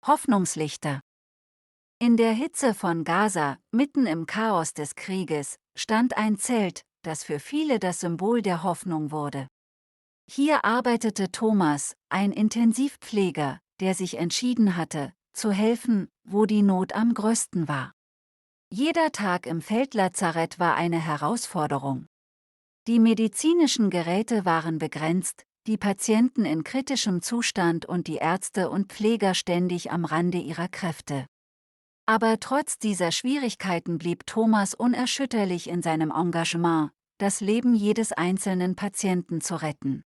Hoffnungslichter. In der Hitze von Gaza, mitten im Chaos des Krieges, stand ein Zelt, das für viele das Symbol der Hoffnung wurde. Hier arbeitete Thomas, ein Intensivpfleger, der sich entschieden hatte, zu helfen, wo die Not am größten war. Jeder Tag im Feldlazarett war eine Herausforderung. Die medizinischen Geräte waren begrenzt, die Patienten in kritischem Zustand und die Ärzte und Pfleger ständig am Rande ihrer Kräfte. Aber trotz dieser Schwierigkeiten blieb Thomas unerschütterlich in seinem Engagement, das Leben jedes einzelnen Patienten zu retten.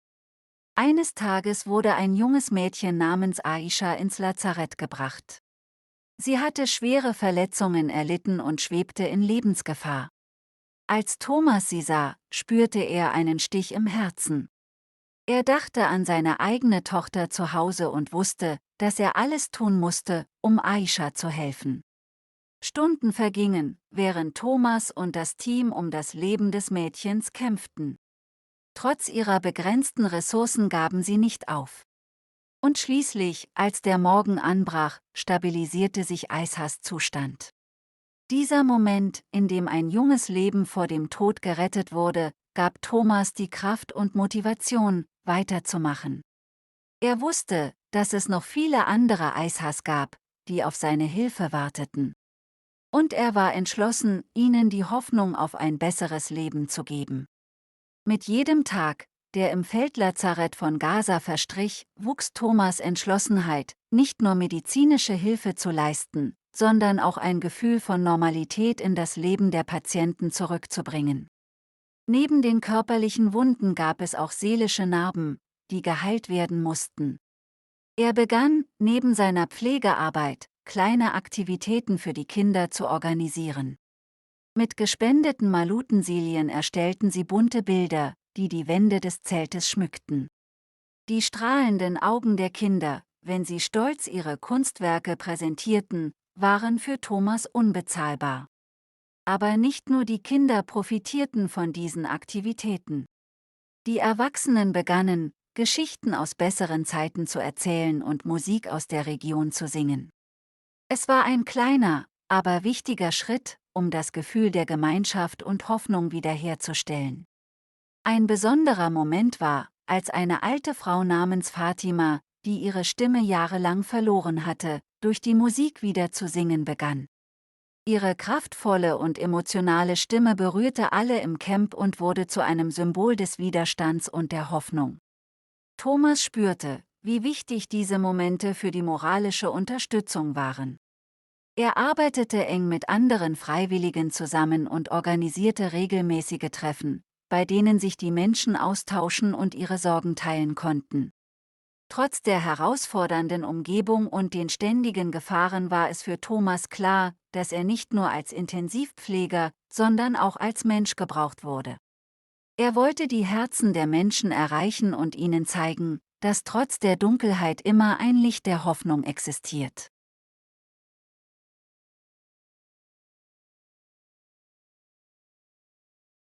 Eines Tages wurde ein junges Mädchen namens Aisha ins Lazarett gebracht. Sie hatte schwere Verletzungen erlitten und schwebte in Lebensgefahr. Als Thomas sie sah, spürte er einen Stich im Herzen. Er dachte an seine eigene Tochter zu Hause und wusste, dass er alles tun musste, um Aisha zu helfen. Stunden vergingen, während Thomas und das Team um das Leben des Mädchens kämpften. Trotz ihrer begrenzten Ressourcen gaben sie nicht auf. Und schließlich, als der Morgen anbrach, stabilisierte sich Aishas Zustand. Dieser Moment, in dem ein junges Leben vor dem Tod gerettet wurde, gab Thomas die Kraft und Motivation, weiterzumachen. Er wusste, dass es noch viele andere Aishas gab, die auf seine Hilfe warteten. Und er war entschlossen, ihnen die Hoffnung auf ein besseres Leben zu geben. Mit jedem Tag, der im Feldlazarett von Gaza verstrich, wuchs Thomas' Entschlossenheit, nicht nur medizinische Hilfe zu leisten, sondern auch ein Gefühl von Normalität in das Leben der Patienten zurückzubringen. Neben den körperlichen Wunden gab es auch seelische Narben, die geheilt werden mussten. Er begann, neben seiner Pflegearbeit, kleine Aktivitäten für die Kinder zu organisieren. Mit gespendeten Malutensilien erstellten sie bunte Bilder, die die Wände des Zeltes schmückten. Die strahlenden Augen der Kinder, wenn sie stolz ihre Kunstwerke präsentierten, waren für Thomas unbezahlbar. Aber nicht nur die Kinder profitierten von diesen Aktivitäten. Die Erwachsenen begannen, Geschichten aus besseren Zeiten zu erzählen und Musik aus der Region zu singen. Es war ein kleiner, aber wichtiger Schritt, um das Gefühl der Gemeinschaft und Hoffnung wiederherzustellen. Ein besonderer Moment war, als eine alte Frau namens Fatima, die ihre Stimme jahrelang verloren hatte, durch die Musik wieder zu singen begann. Ihre kraftvolle und emotionale Stimme berührte alle im Camp und wurde zu einem Symbol des Widerstands und der Hoffnung. Thomas spürte, wie wichtig diese Momente für die moralische Unterstützung waren. Er arbeitete eng mit anderen Freiwilligen zusammen und organisierte regelmäßige Treffen, bei denen sich die Menschen austauschen und ihre Sorgen teilen konnten. Trotz der herausfordernden Umgebung und den ständigen Gefahren war es für Thomas klar, dass er nicht nur als Intensivpfleger, sondern auch als Mensch gebraucht wurde. Er wollte die Herzen der Menschen erreichen und ihnen zeigen, dass trotz der Dunkelheit immer ein Licht der Hoffnung existiert.